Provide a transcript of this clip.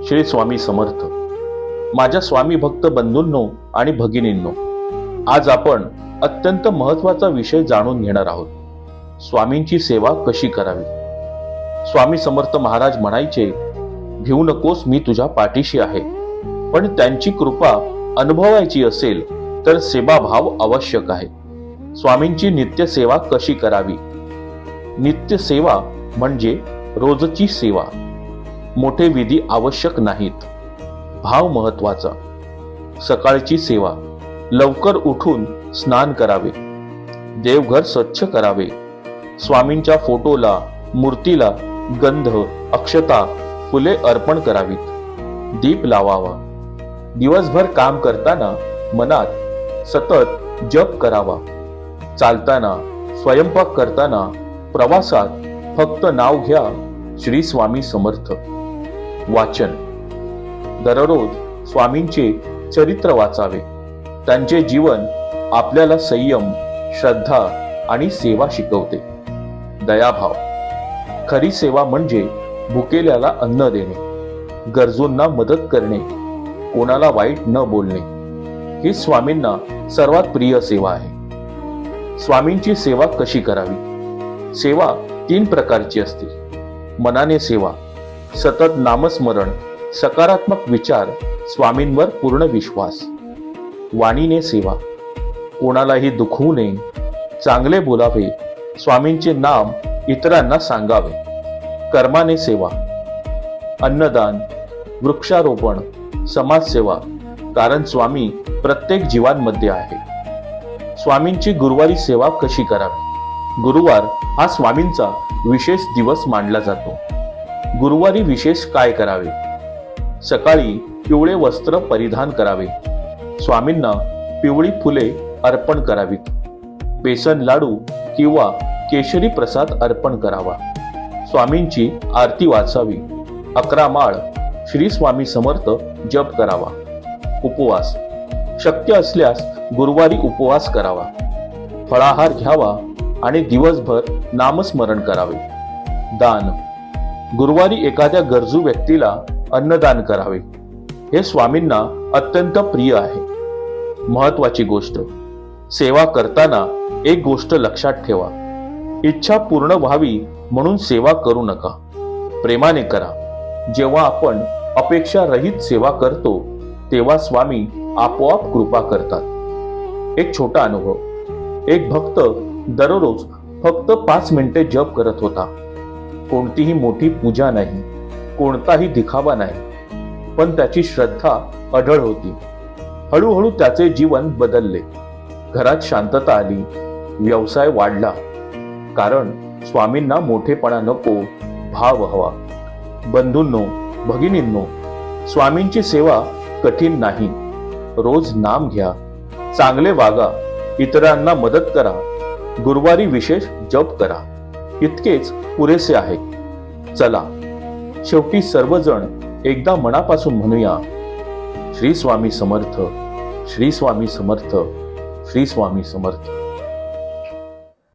श्री स्वामी समर्थ. माझ्या स्वामी भक्त बंधूंनो आणि भगिनींनो, आज आपण अत्यंत महत्वाचा विषय जाणून घेणार आहोत. स्वामींची सेवा कशी करावी. स्वामी समर्थ महाराज म्हणायचे, भिवू नकोस, मी तुझ्या पाठीशी आहे. पण त्यांची कृपा अनुभवायची असेल तर सेवाभाव आवश्यक आहे. स्वामींची नित्य सेवा कशी करावी. नित्य सेवा म्हणजे रोजची सेवा. मोठे विधी आवश्यक नाहीत, भाव महत्वाचा. सकाळची सेवा, लवकर उठून स्नान करावे, देवघर स्वच्छ करावे, स्वामींच्या फोटोला मूर्तीला गंध अक्षता फुले अर्पण करावीत, दीप लावावा. दिवसभर काम करताना मनात सतत जप करावा. चालताना, स्वयंपाक करताना, प्रवासात फक्त नाव घ्या, श्री स्वामी समर्थ. वाचन, दररोज स्वामींचे चरित्र वाचावे. त्यांचे जीवन आपल्याला संयम, श्रद्धा आणि सेवा शिकवते. दयाभाव, खरी सेवा म्हणजे भुकेल्याला अन्न देणे, गरजूंना मदत करणे, कोणाला वाईट न बोलणे. ही स्वामींना सर्वात प्रिय सेवा आहे. स्वामींची सेवा कशी करावी. सेवा 3 प्रकारची असते. मनाने सेवा, सतत नामस्मरण, सकारात्मक विचार, स्वामींवर पूर्ण विश्वास. वाणीने सेवा, कोणालाही दुखवू नये, चांगले बोलावे, स्वामींचे नाम इतरांना सांगावे. कर्माने सेवा, अन्नदान, वृक्षारोपण, समाजसेवा, कारण स्वामी प्रत्येक जीवांमध्ये आहे. स्वामींची गुरुवारी सेवा कशी करावी. गुरुवार हा स्वामींचा विशेष दिवस मानला जातो. गुरुवारी विशेष काय करावे. सकाळी पिवळे वस्त्र परिधान करावे, स्वामींना पिवळी फुले अर्पण करावीत, बेसन लाडू किंवा केशरी प्रसाद अर्पण करावा, स्वामींची आरती वाचावी, 11 माळ श्री स्वामी समर्थ जप करावा. उपवास, शक्य असल्यास गुरुवारी उपवास करावा, फळाहार घ्यावा आणि दिवसभर नामस्मरण करावे. दान, गुरुवारी एखाद्या गरजू व्यक्तीला अन्नदान करावे. हे स्वामींना अत्यंत प्रिय आहे. महत्वाची गोष्ट, सेवा करताना एक गोष्ट लक्षात ठेवा, इच्छा पूर्ण व्हावी म्हणून सेवा करू नका. प्रेमाने करा. जेव्हा आपण अपेक्षा रहित सेवा करतो तेव्हा स्वामी आपोआप कृपा करतात. एक छोटा अनुभव, एक भक्त दररोज फक्त 5 मिनिटे जप करत होता. कोणतीही मोठी पूजा नाही, कोणताही दिखावा नाही, पण त्याची श्रद्धा अढळ होती. हळूहळू त्याचे जीवन बदलले. घरात शांतता आली, व्यवसाय वाढला. कारण स्वामींना मोठेपणा नको, भाव हवा. बंधूंनो, भगिनींनो, स्वामींची सेवा कठीण नाही. रोज नाम घ्या, चांगले वागा, इतरांना मदत करा, गुरुवारी विशेष जप करा. इतकेच पुरेसे आहे. चला, शेवटी सर्वजण एकदा मनापासून म्हणूया, श्री स्वामी समर्थ, श्री स्वामी समर्थ, श्री स्वामी समर्थ.